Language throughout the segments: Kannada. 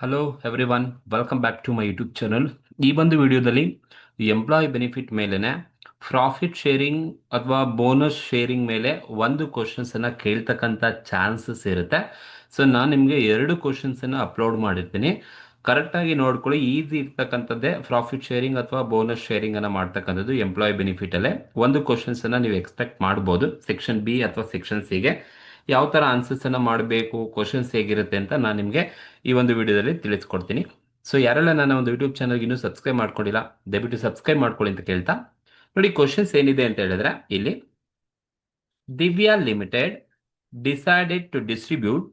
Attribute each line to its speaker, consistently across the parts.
Speaker 1: Hello everyone, welcome back to my YouTube channel. ಈ ಒಂದು ವಿಡಿಯೋದಲ್ಲಿ ಎಂಪ್ಲಾಯ್ ಬೆನಿಫಿಟ್ ಮೇಲೆನೆ ಪ್ರಾಫಿಟ್ ಶೇರಿಂಗ್ ಅಥವಾ ಬೋನಸ್ ಶೇರಿಂಗ್ ಮೇಲೆ ಒಂದು ಕ್ವಶನ್ಸ್ ಅನ್ನ ಕೇಳ್ತಕ್ಕಂಥ ಚಾನ್ಸಸ್ ಇರುತ್ತೆ. ಸೊ ನಾನು ನಿಮಗೆ ಎರಡು ಕ್ವಶನ್ಸ್ ಅನ್ನ ಅಪ್ಲೋಡ್ ಮಾಡಿರ್ತೀನಿ. ಕರೆಕ್ಟಾಗಿ ನೋಡ್ಕೊಳ್ಳಿ. ಈಸಿ ಇರ್ತಕ್ಕಂಥದ್ದೇ ಪ್ರಾಫಿಟ್ ಶೇರಿಂಗ್ ಅಥವಾ ಬೋನಸ್ ಶೇರಿಂಗ್ ಅನ್ನ ಮಾಡ್ತಕ್ಕಂಥದ್ದು ಎಂಪ್ಲಾಯ್ ಬೆನಿಫಿಟ್ ಅಲ್ಲೇ. ಒಂದು ಕ್ವಶನ್ಸ್ ಅನ್ನ ನೀವು ಎಕ್ಸ್ಪೆಕ್ಟ್ ಮಾಡ್ಬೋದು ಸೆಕ್ಷನ್ ಬಿ ಅಥವಾ ಸೆಕ್ಷನ್ ಸಿಗೆ. ಯಾವ ತರ ಆನ್ಸರ್ಸ್ ಅನ್ನ ಮಾಡಬೇಕು, ಕ್ವಶನ್ಸ್ ಹೇಗಿರುತ್ತೆ ಅಂತ ನಾನು ನಿಮಗೆ ಈ ಒಂದು ವಿಡಿಯೋದಲ್ಲಿ ತಿಳಿಸ್ಕೊಡ್ತೀನಿ. ಸೊ ಯಾರೆಲ್ಲ ನನ್ನ ಒಂದು ಯೂಟ್ಯೂಬ್ ಚಾನಲ್ಗೆ ಇನ್ನೂ ಸಬ್ಸ್ಕ್ರೈಬ್ ಮಾಡ್ಕೊಂಡಿಲ್ಲ, ದಯವಿಟ್ಟು ಸಬ್ಸ್ಕ್ರೈಬ್ ಮಾಡ್ಕೊಳ್ಳಿ ಅಂತ ಕೇಳ್ತಾ, ನೋಡಿ ಕ್ವಶನ್ಸ್ ಏನಿದೆ ಅಂತ ಹೇಳಿದ್ರೆ ಇಲ್ಲಿ Divya limited decided to distribute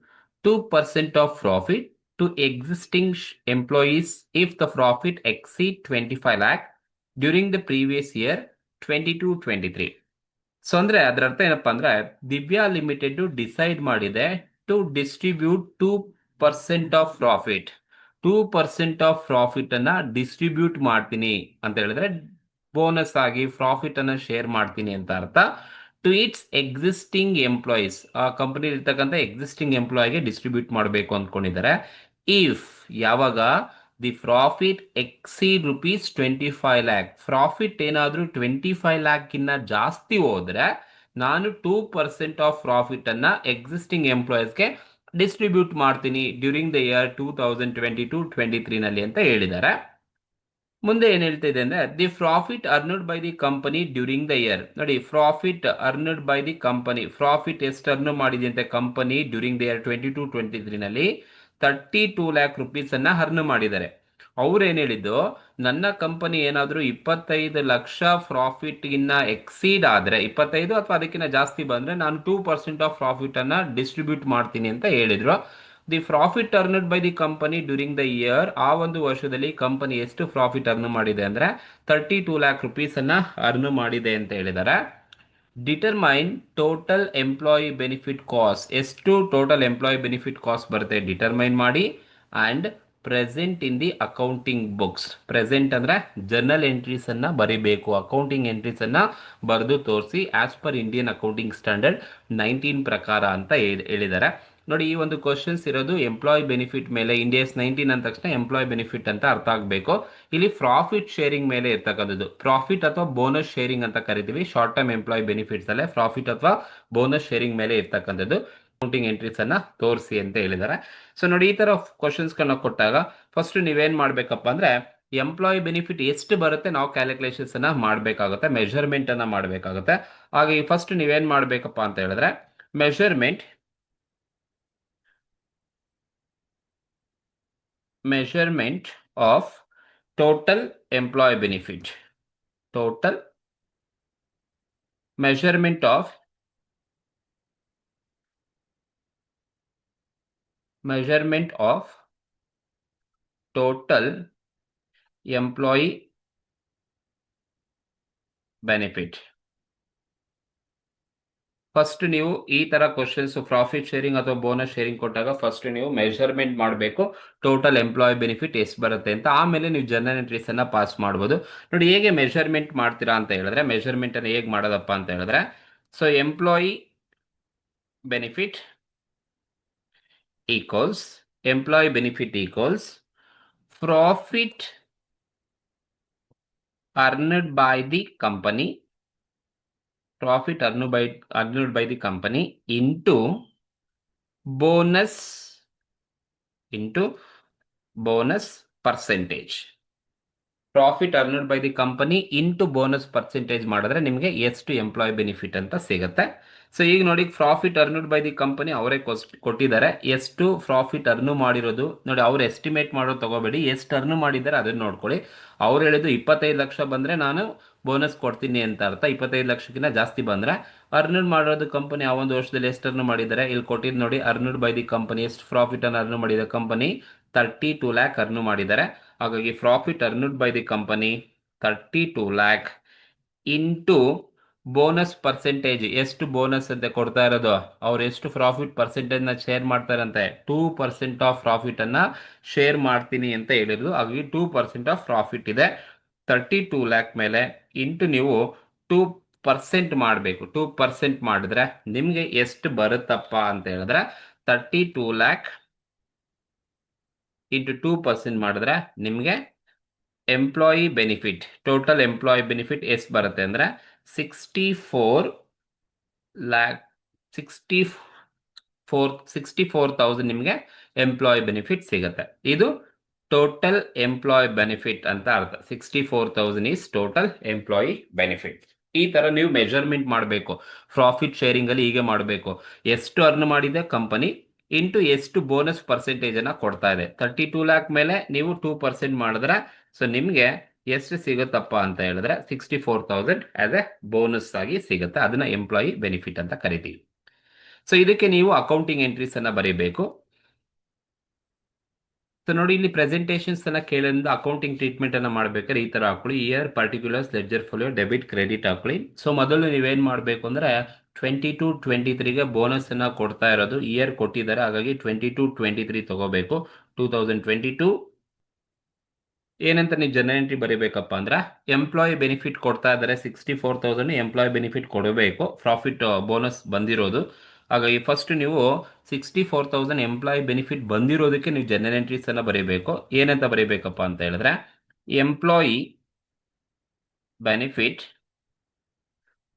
Speaker 1: 2% of profit to existing employees if the profit exceed 25 lakh during the previous year 22-23. So ಅಂದ್ರೆ ಅದರ ಅರ್ಥ ಏನಪ್ಪಾ ಅಂದ್ರೆ ದಿವ್ಯಾ ಲಿಮಿಟೆಡ್ ಡಿಸೈಡ್ ಮಾಡಿದೆ to distribute 2% of profit. 2% of profit ಅನ್ನ ಡಿಸ್ಟ್ರಿಬ್ಯೂಟ್ ಮಾಡ್ತೀನಿ ಅಂತ ಹೇಳಿದ್ರೆ ಬೋನಸ್ ಆಗಿ ಪ್ರಾಫಿಟ್ ಅನ್ನ ಶೇರ್ ಮಾಡ್ತೀನಿ ಅಂತ ಅರ್ಥ. ಟು ಇಟ್ಸ್ ಎಕ್ಸಿಸ್ಟಿಂಗ್ ಎಂಪ್ಲಾಯೀಸ್, ಆ ಕಂಪನಿ ಇರ್ತಕ್ಕಂಥ ಎಕ್ಸಿಸ್ಟಿಂಗ್ ಎಂಪ್ಲಾಯಿಗೆ ಡಿಸ್ಟ್ರಿಬ್ಯೂಟ್ ಮಾಡಬೇಕು ಅಂದ್ಕೊಂಡಿದ್ದಾರೆ. ಇಫ್ ಯಾವಾಗ the profit exceed ₹25 lakh, profit ಏನಾದ್ರೂ 25 lakh ಇನ್ನ ಜಾಸ್ತಿ ಹೋದ್ರೆ ನಾನು 2% ಆಫ್ ಪ್ರಾಫಿಟ್ ಅನ್ನ ಎಕ್ಸಿಸ್ಟಿಂಗ್ ಎಂಪ್ಲಾಯೀಸ್ಗೆ ಡಿಸ್ಟ್ರಿಬ್ಯೂಟ್ ಮಾಡ್ತೀನಿ ಡ್ಯೂರಿಂಗ್ ದ ಇಯರ್ 2022-23 ನಲ್ಲಿ ಅಂತ ಹೇಳಿದ್ದಾರೆ. ಮುಂದೆ ಏನ್ ಹೇಳ್ತಾ ಇದೆ ಅಂದ್ರೆ the profit earned by the company during the year. ನೋಡಿ, profit earned by the company, profit ಎಷ್ಟು ಅರ್ನ್ ಮಾಡಿದೆ ಕಂಪನಿ ಡ್ಯೂರಿಂಗ್ ದ ಇಯರ್ 22-23 ನಲ್ಲಿ 32 lakh ಅನ್ನ ಅರ್ನ್ ಮಾಡಿದ್ದಾರೆ. ಅವ್ರು ಏನ್ ಹೇಳಿದ್ದು, ನನ್ನ ಕಂಪನಿ ಏನಾದ್ರೂ 25 ಲಕ್ಷ ಪ್ರಾಫಿಟ್ ಇನ್ನ ಎಕ್ಸೀಡ್ ಆದ್ರೆ, 25 ಅಥವಾ ಅದಕ್ಕಿಂತ ಜಾಸ್ತಿ ಬಂದ್ರೆ ನಾನು 2% ಆಫ್ ಪ್ರಾಫಿಟ್ ಅನ್ನ ಡಿಸ್ಟ್ರಿಬ್ಯೂಟ್ ಮಾಡ್ತೀನಿ ಅಂತ ಹೇಳಿದ್ರು. The profit earned by the company during the year, ಆ ಒಂದು ವರ್ಷದಲ್ಲಿ ಕಂಪನಿ ಎಷ್ಟು ಪ್ರಾಫಿಟ್ ಅರ್ನ್ ಮಾಡಿದೆ ಅಂದ್ರೆ 32 lakh ಅನ್ನ ಅರ್ನ್ ಮಾಡಿದೆ ಅಂತ ಹೇಳಿದ್ದಾರೆ. Determine total employee benefit cost, ಎಷ್ಟು ಟೋಟಲ್ ಎಂಪ್ಲಾಯಿ ಬೆನಿಫಿಟ್ ಕಾಸ್ಟ್ ಬರುತ್ತೆ ಡಿಟರ್ಮೈನ್ ಮಾಡಿ. And present in the accounting books, present ಅಂದ್ರೆ ಜರ್ನಲ್ ಎಂಟ್ರೀಸ್ ಅನ್ನ ಬರಿಬೇಕು, ಅಕೌಂಟಿಂಗ್ ಎಂಟ್ರೀಸ್ ಅನ್ನ ಬರೆದು ತೋರಿಸಿ as per Indian accounting standard 19 ಪ್ರಕಾರ ಅಂತ ಹೇಳಿದ್ದಾರೆ. ನೋಡಿ, ಈ ಒಂದು ಕ್ವಶನ್ಸ್ ಇರೋದು ಎಂಪ್ಲಾಯ್ ಬೆನಿಫಿಟ್ ಮೇಲೆ. ಇಂಡಿಯಾಸ್ 19 ಅಂದ ತಕ್ಷಣ ಎಂಪ್ಲಾಯ್ ಬೆನಿಫಿಟ್ ಅಂತ ಅರ್ಥ ಆಗಬೇಕು. ಇಲ್ಲಿ ಪ್ರಾಫಿಟ್ ಶೇರಿಂಗ್ ಮೇಲೆ ಇರ್ತಕ್ಕಂಥದ್ದು, ಪ್ರಾಫಿಟ್ ಅಥವಾ ಬೋನಸ್ ಶೇರಿಂಗ್ ಅಂತ ಕರಿತೀವಿ. ಶಾರ್ಟ್ ಟರ್ಮ್ ಎಂಪ್ಲಾಯ್ ಬೆನಿಫಿಟ್ಸ್ ಅಲ್ಲೇ ಪ್ರಾಫಿಟ್ ಅಥವಾ ಬೋನಸ್ ಶೇರಿಂಗ್ ಮೇಲೆ ಇರ್ತಕ್ಕಂಥದ್ದು. ಅಕೌಂಟಿಂಗ್ ಎಂಟ್ರೀಸ್ ಅನ್ನ ತೋರಿಸಿ ಅಂತ ಹೇಳಿದ್ದಾರೆ. ಸೊ ನೋಡಿ, ಈ ತರ ಕ್ವಶನ್ಸ್ ಕೊಟ್ಟಾಗ ಫಸ್ಟ್ ನೀವೇನ್ ಮಾಡ್ಬೇಕಪ್ಪ ಅಂದ್ರೆ ಎಂಪ್ಲಾಯ್ ಬೆನಿಫಿಟ್ ಎಷ್ಟು ಬರುತ್ತೆ ನಾವು ಕ್ಯಾಲ್ಕುಲೇಷನ್ಸ್ ಅನ್ನ ಮಾಡಬೇಕಾಗುತ್ತೆ, ಮೆಜರ್ಮೆಂಟ್ ಅನ್ನ ಮಾಡಬೇಕಾಗುತ್ತೆ. ಹಾಗೆ ಫಸ್ಟ್ ನೀವೇನ್ ಮಾಡ್ಬೇಕಪ್ಪ ಅಂತ ಹೇಳಿದ್ರೆ measurement of total employee benefit, total measurement of total employee benefit. First ನೀವು ಈ ತರ ಕ್ವಶನ್ಸ್ ಪ್ರಾಫಿಟ್ ಶೇರಿಂಗ್ ಅಥವಾ ಬೋನಸ್ ಶೇರಿಂಗ್ ಕೊಟ್ಟಾಗ ಫಸ್ಟ್ ನೀವು ಮೆಜರ್ಮೆಂಟ್ ಮಾಡಬೇಕು ಟೋಟಲ್ ಎಂಪ್ಲಾಯ್ ಬೆನಿಫಿಟ್ ಎಷ್ಟು ಬರುತ್ತೆ ಅಂತ. ಆಮೇಲೆ ನೀವು ಜರ್ನಲ್ ಎಂಟ್ರೀಸ್ ಅನ್ನ ಪಾಸ್ ಮಾಡಬಹುದು. ನೋಡಿ, ಹೇಗೆ ಮೆಜರ್ಮೆಂಟ್ ಮಾಡ್ತೀರಾ ಅಂತ ಹೇಳಿದ್ರೆ, ಮೆಜರ್ಮೆಂಟ್ ಅನ್ನ ಹೇಗೆ ಮಾಡೋದಪ್ಪ ಅಂತ ಹೇಳಿದ್ರೆ, so employee benefit equals profit earned by the company, profit earned by the company into bonus percentage. Profit earned by the company into bonus percentage ಮಾಡಿದ್ರೆ ನಿಮಗೆ ಎಷ್ಟು ಎಂಪ್ಲಾಯ್ ಬೆನಿಫಿಟ್ ಅಂತ ಸಿಗುತ್ತೆ. ಸೊ ಈಗ ನೋಡಿ, profit earned by the company ಅವರೇ ಕೊಟ್ಟಿದ್ದಾರೆ. ಎಷ್ಟು ಪ್ರಾಫಿಟ್ ಅರ್ನ್ ಮಾಡಿರೋದು ನೋಡಿ, ಅವ್ರು ಎಸ್ಟಿಮೇಟ್ ಮಾಡೋದು ತಗೋಬೇಡಿ, ಎಷ್ಟು ಅರ್ನ್ ಮಾಡಿದ್ದಾರೆ ಅದನ್ನ ನೋಡ್ಕೊಳ್ಳಿ. ಅವ್ರು ಹೇಳಿದ್ದು 25 ಲಕ್ಷ ಬಂದ್ರೆ ನಾನು ಬೋನಸ್ ಕೊಡ್ತೀನಿ ಅಂತ ಅರ್ಥ. 25 ಲಕ್ಷಕ್ಕಿಂತ ಜಾಸ್ತಿ ಬಂದ್ರೆ ಅರ್ನ್ ಮಾಡಿರೋದು ಕಂಪನಿ ಆ ಒಂದು ವರ್ಷದಲ್ಲಿ ಎಷ್ಟು ಅರ್ನ್ ಮಾಡಿದ್ದಾರೆ ಇಲ್ಲಿ ಕೊಟ್ಟಿದ್ದು ನೋಡಿ. ಅರ್ನ್ಡ್ ಬೈ ದಿ ಕಂಪನಿ ಎಷ್ಟು ಪ್ರಾಫಿಟ್ ಅನ್ನು ಅರ್ನ್ ಮಾಡಿದ ಕಂಪನಿ 32 lakh ಅರ್ನ್ ಮಾಡಿದ್ದಾರೆ. ಹಾಗಾಗಿ profit earned by the company 32 lakh into bonus percentage, ಎಷ್ಟು ಬೋನಸ್ ಅಂತ ಕೊಡ್ತಾ ಇರೋದು, ಅವ್ರು ಎಷ್ಟು ಪ್ರಾಫಿಟ್ ಪರ್ಸೆಂಟೇಜ್ ನ ಶೇರ್ ಮಾಡ್ತಾರಂತೆ 2% ಆಫ್ ಪ್ರಾಫಿಟ್ ಅನ್ನ ಶೇರ್ ಮಾಡ್ತೀನಿ ಅಂತ ಹೇಳಿದ್ರು. ಹಾಗಾಗಿ 2% ಆಫ್ ಪ್ರಾಫಿಟ್ ಇದೆ 32 lakh ಮೇಲೆ ಇಂಟು ನೀವು 2% ಮಾಡಬೇಕು. 2% ಮಾಡಿದ್ರೆ ನಿಮ್ಗೆ ಎಷ್ಟು ಬರುತ್ತಪ್ಪ ಅಂತ ಹೇಳಿದ್ರೆ 32 lakh ಇಂಟು 2% ಮಾಡಿದ್ರೆ ನಿಮಗೆ employee benefit, total employee benefit ಎಷ್ಟು ಬರುತ್ತೆ ಅಂದರೆ 64,000 ನಿಮಗೆ ಎಂಪ್ಲಾಯಿ ಬೆನಿಫಿಟ್ ಸಿಗುತ್ತೆ. ಇದು ಟೋಟಲ್ ಎಂಪ್ಲಾಯ್ ಬೆನಿಫಿಟ್ ಅಂತ ಅರ್ಥ. 64,000 ಈಸ್ ಟೋಟಲ್ ಎಂಪ್ಲಾಯಿ ಬೆನಿಫಿಟ್. ಈ ತರ ನೀವು ಮೆಜರ್ಮೆಂಟ್ ಮಾಡಬೇಕು. ಪ್ರಾಫಿಟ್ ಶೇರಿಂಗ್ ಅಲ್ಲಿ ಹೀಗೆ ಮಾಡಬೇಕು. ಎಷ್ಟು ಅರ್ನ್ ಮಾಡಿದೆ ಕಂಪನಿ ಇಂಟು ಎಷ್ಟು ಬೋನಸ್ ಪರ್ಸೆಂಟೇಜ್ ಅನ್ನ ಕೊಡ್ತಾ ಇದೆ. 32 ಲ್ಯಾಕ್ ಮೇಲೆ ನೀವು 2% ಮಾಡಿದ್ರೆ ಸೊ ನಿಮಗೆ ಎಷ್ಟು ಸಿಗುತ್ತಪ್ಪ ಅಂತ ಹೇಳಿದ್ರೆ 64,000 ಆಸ್ ಎ ಬೋನಸ್ ಆಗಿ ಸಿಗುತ್ತೆ. ಅದನ್ನ ಎಂಪ್ಲಾಯಿ ಬೆನಿಫಿಟ್ ಅಂತ ಕರಿತೀವಿ. ಸೊ ಇದಕ್ಕೆ ನೀವು ಅಕೌಂಟಿಂಗ್ ಎಂಟ್ರೀಸ್ ಅನ್ನ ಬರೀಬೇಕು. ಸೊ ನೋಡಿ, ಇಲ್ಲಿ ಪ್ರೆಸೆಂಟೇಷನ್ಸ್ ಅನ್ನ ಕೇಳಿದ ಅಕೌಂಟಿಂಗ್ ಟ್ರೀಟ್ಮೆಂಟ್ ಅನ್ನ ಮಾಡ್ಬೇಕಾದ್ರೆ ಈ ತರ ಹಾಕೊಳ್ಳಿ. Year, particulars, ledger folio, debit, credit ಹಾಕೊಳ್ಳಿ. ಸೊ ಮೊದಲು ನೀವೇನ್ ಮಾಡ್ಬೇಕು ಅಂದ್ರೆ 22-23ಗೆ ಬೋನಸ್ ಅನ್ನ ಕೊಡ್ತಾ ಇರೋದು. ಇಯರ್ ಕೊಟ್ಟಿದ್ದಾರೆ, ಹಾಗಾಗಿ 22-23 ತಗೋಬೇಕು. 2022 ಏನಂತ ನೀವು ಜನರಲ್ ಎಂಟ್ರಿ ಬರೀಬೇಕಪ್ಪ ಅಂದ್ರೆ ಎಂಪ್ಲಾಯಿ ಬೆನಿಫಿಟ್ ಕೊಡ್ತಾ ಇದ್ದಾರೆ 64,000 ಎಂಪ್ಲಾಯಿ ಬೆನಿಫಿಟ್ ಕೊಡಬೇಕು, ಪ್ರಾಫಿಟ್ ಬೋನಸ್ ಬಂದಿರೋದು. ಹಾಗಾಗಿ ಫಸ್ಟ್ ನೀವು 64,000 ಎಂಪ್ಲಾಯಿ ಬೆನಿಫಿಟ್ ಬಂದಿರೋದಕ್ಕೆ ನೀವು ಜನರಲ್ ಎಂಟ್ರೀಸ್ ಅನ್ನ ಬರೀಬೇಕು. ಏನಂತ ಬರೀಬೇಕಪ್ಪ ಅಂತ ಹೇಳಿದ್ರೆ employee benefit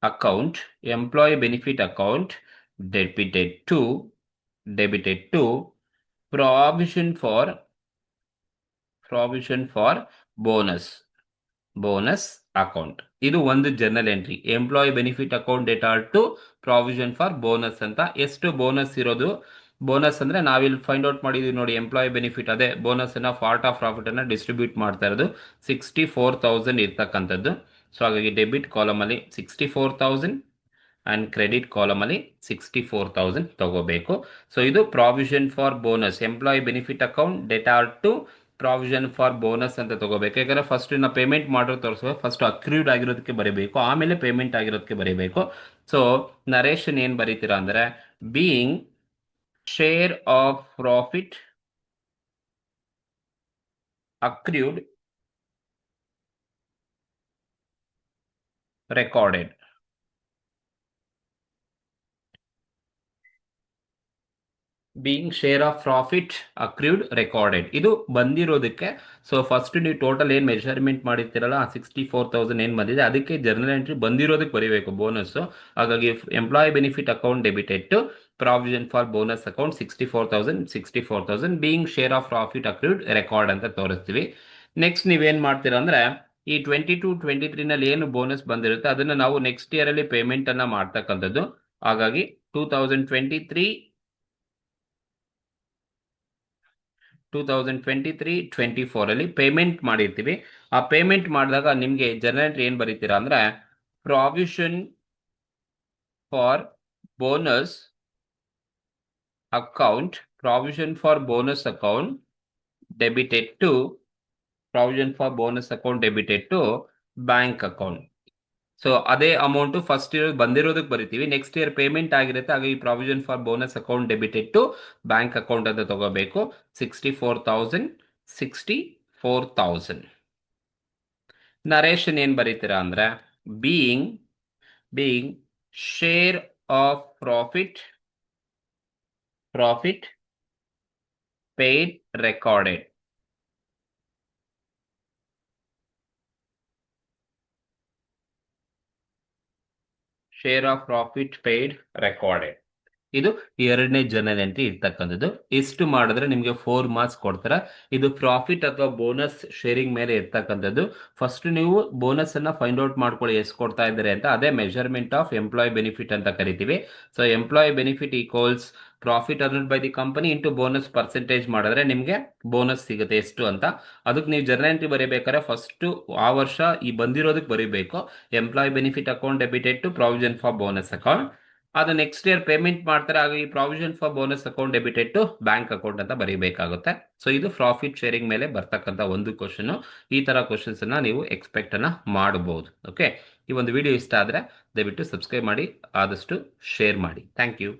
Speaker 1: account, employee benefit account debited to provision for bonus account. ಇದು ಒಂದು journal entry. Employee benefit account data to provision for bonus ಅಂತ. ಎಷ್ಟು ಬೋನಸ್ ಇರೋದು, ಬೋನಸ್ ಅಂದ್ರೆ ನಾವಿಲ್ಲಿ ಫೈಂಡ್ ಔಟ್ ಮಾಡಿದೀವಿ ನೋಡಿ, ಎಂಪ್ಲಾಯಿ ಬೆನಿಫಿಟ್ ಅದೇ ಬೋನಸ್ ಅನ್ನ ಪಾರ್ಟ್ ಆಫ್ ಪ್ರಾಫಿಟ್ ಅನ್ನ ಡಿಸ್ಟ್ರಿಬ್ಯೂಟ್ ಮಾಡ್ತಾ ಇರೋದು 64,000 ಇರ್ತಕ್ಕಂಥದ್ದು. ಸೊ ಹಾಗಾಗಿ ಡೆಬಿಟ್ ಕಾಲಮ್ ಅಲ್ಲಿ 64,000 ಅಂಡ್ ಕ್ರೆಡಿಟ್ ಕಾಲಮ್ ಅಲ್ಲಿ 64,000 ತಗೋಬೇಕು. ಸೊ ಇದು provision for bonus, employee benefit account data to provision for bonus ಅಂತ ತಗೋಬೇಕು. ಯಾಕಂದ್ರೆ ಫಸ್ಟ್ ನಾವು ಪೇಮೆಂಟ್ ಮಾಡೋ ತೋರಿಸುವ ಫಸ್ಟ್ ಅಕ್ರೂಡ್ ಆಗಿರೋದಕ್ಕೆ ಬರೀಬೇಕು, ಆಮೇಲೆ ಪೇಮೆಂಟ್ ಆಗಿರೋದಕ್ಕೆ ಬರೀಬೇಕು. ಸೊ ನರೇಶನ್ ಏನ್ ಬರೀತೀರಾ ಅಂದ್ರೆ being share of profit accrued recorded. Being share of profit accrued recorded ಇದು ಬಂದಿರೋದಕ್ಕೆ. ಸೊ ಫಸ್ಟ್ ನೀವು ಟೋಟಲ್ ಏನು ಮೆಜರ್ಮೆಂಟ್ ಮಾಡಿರ್ತೀರಲ್ಲ ಆ 64,000 ಏನು ಬಂದಿದೆ ಅದಕ್ಕೆ ಜರ್ನಲ್ ಎಂಟ್ರಿ ಬಂದಿರೋದಕ್ಕೆ ಬರೀಬೇಕು ಬೋನಸ್. ಹಾಗಾಗಿ employee benefit account debited to provision for bonus account 64,000 being share of profit accrued record ಅಂತ ತೋರಿಸ್ತೀವಿ. ನೆಕ್ಸ್ಟ್ ನೀವೇನ್ ಮಾಡ್ತೀರಾ ಅಂದ್ರೆ ಈ 22-23 ನಲ್ಲಿ ಏನು ಬೋನಸ್ ಬಂದಿರುತ್ತೆ ಅದನ್ನ ನಾವು ನೆಕ್ಸ್ಟ್ ಇಯರ್ ಅಲ್ಲಿ ಪೇಮೆಂಟ್ ಅನ್ನ ಮಾಡ್ತಕ್ಕಂಥದ್ದು. ಹಾಗಾಗಿ 2023-24 ಅಲ್ಲಿ ಪೇಮೆಂಟ್ ಮಾಡಿರ್ತೀವಿ. ಆ ಪೇಮೆಂಟ್ ಮಾಡಿದಾಗ ನಿಮಗೆ ಜನರಲ್ ಎಂಟ್ರಿ ಏನ್ ಬರೀತೀರಾ ಅಂದ್ರೆ provision for bonus account debited to bank account. So ಅದೇ ಅಮೌಂಟ್ ಫಸ್ಟ್ ಇಯರ್ ಬಂದಿರೋದಕ್ಕೆ ಬರಿತೀವಿ, ನೆಕ್ಸ್ಟ್ ಇಯರ್ ಪೇಮೆಂಟ್ ಆಗಿರುತ್ತೆ. ಹಾಗಾಗಿ provision for bonus account debited to bank account ಅಂತ ತಗೋಬೇಕು. 64,000 ನರೇಶನ್ ಏನ್ ಬರೀತೀರಾ ಅಂದ್ರೆ being share of profit paid recorded. Share of profit paid recorded ಇದು ಎರಡನೇ ಜನರಲ್ ಎಂಟ್ರಿ ಇರ್ತಕ್ಕಂಥದ್ದು. ಇಷ್ಟು ಮಾಡಿದ್ರೆ ನಿಮಗೆ 4 ಮಾರ್ಕ್ಸ್ ಕೊಡ್ತಾರೆ. ಇದು ಪ್ರಾಫಿಟ್ ಅಥವಾ ಬೋನಸ್ ಶೇರಿಂಗ್ ಮೇಲೆ ಇರ್ತಕ್ಕಂಥದ್ದು. ಫಸ್ಟ್ ನೀವು ಬೋನಸ್ ಅನ್ನ ಫೈಂಡ್ ಔಟ್ ಮಾಡ್ಕೊಳ್ಳಿ ಎಷ್ಟು ಕೊಡ್ತಾ ಇದ್ದಾರೆ ಅಂತ. ಅದೇ ಮೆಜರ್ಮೆಂಟ್ ಆಫ್ ಎಂಪ್ಲಾಯ್ ಬೆನಿಫಿಟ್ ಅಂತ ಕರಿತೀವಿ. So employee benefit equals profit earned by the company into bonus percentage ಮಾಡಿದ್ರೆ ನಿಮಗೆ ಬೋನಸ್ ಸಿಗುತ್ತೆ ಎಷ್ಟು ಅಂತ. ಅದಕ್ಕೆ ನೀವು ಜನರಲ್ ಎಂಟ್ರಿ ಬರೀಬೇಕಾದ್ರೆ ಫಸ್ಟ್ ಆ ವರ್ಷ ಈ ಬಂದಿರೋದಕ್ಕೆ ಬರೀಬೇಕು. Employee benefit account debited to provision for bonus account. ಅದು ನೆಕ್ಸ್ಟ್ ಇಯರ್ ಪೇಮೆಂಟ್ ಮಾಡ್ತಾರೆ, ಆಗ ಈ provision for bonus account debited to bank account ಅಂತ ಬರೀಬೇಕಾಗುತ್ತೆ. ಸೊ ಇದು ಪ್ರಾಫಿಟ್ ಶೇರಿಂಗ್ ಮೇಲೆ ಬರ್ತಕ್ಕಂಥ ಒಂದು ಕ್ವಶನ್. ಈ ತರ ಕ್ವಶನ್ಸ್ ಅನ್ನ ನೀವು ಎಕ್ಸ್ಪೆಕ್ಟ್ ಅನ್ನ ಮಾಡಬಹುದು. ಓಕೆ, ಈ ಒಂದು ವಿಡಿಯೋ ಇಷ್ಟ ಆದ್ರೆ ದಯವಿಟ್ಟು ಸಬ್ಸ್ಕ್ರೈಬ್ ಮಾಡಿ, ಆದಷ್ಟು ಶೇರ್ ಮಾಡಿ. Thank you.